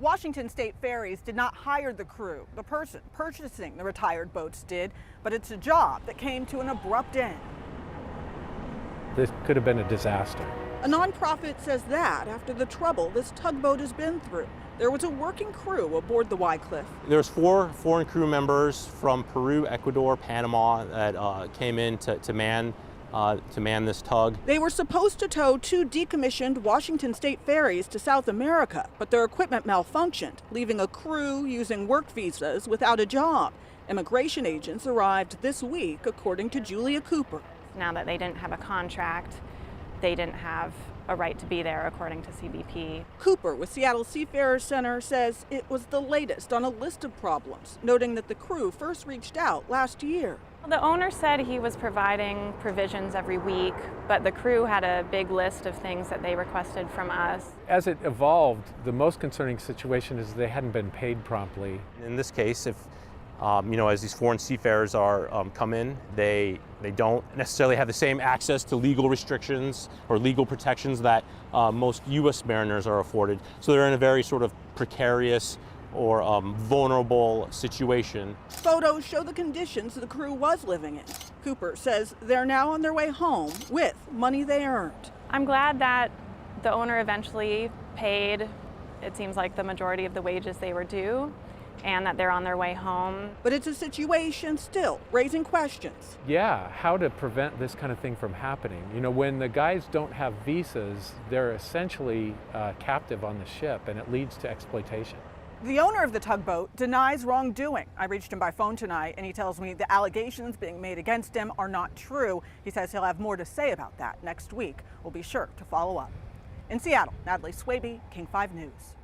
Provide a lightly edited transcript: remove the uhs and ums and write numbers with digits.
Washington State Ferries did not hire the crew. The person purchasing the retired boats did, but it's a job that came to an abrupt end. This could have been a disaster. A nonprofit says that after the trouble this tugboat has been through. There was a working crew aboard the Wycliffe. There's 4 foreign crew members from Peru, Ecuador, Panama that came in to man this tug. They were supposed to tow 2 decommissioned Washington State ferries to South America, but their equipment malfunctioned, leaving a crew using work visas without a job. Immigration agents arrived this week, according to Julia Cooper. Now that they didn't have a contract, they didn't have a right to be there, according to CBP. Cooper with Seattle Seafarers Center says it was the latest on a list of problems, noting that the crew first reached out last year. The owner said he was providing provisions every week, but the crew had a big list of things that they requested from us. As it evolved, the most concerning situation is they hadn't been paid promptly. In this case, if as these foreign seafarers come in, they don't necessarily have the same access to legal restrictions or legal protections that most U.S. mariners are afforded. So they're in a very sort of precarious or vulnerable situation. Photos show the conditions the crew was living in. Cooper says they're now on their way home with money they earned. I'm glad that the owner eventually paid, it seems like, the majority of the wages they were due, and that they're on their way home. But it's a situation still raising questions. Yeah, how to prevent this kind of thing from happening. You know, when the guys don't have visas, they're essentially captive on the ship, and it leads to exploitation. The owner of the tugboat denies wrongdoing. I reached him by phone tonight, and he tells me the allegations being made against him are not true. He says he'll have more to say about that next week. We'll be sure to follow up. In Seattle, Natalie Swaby, King 5 News.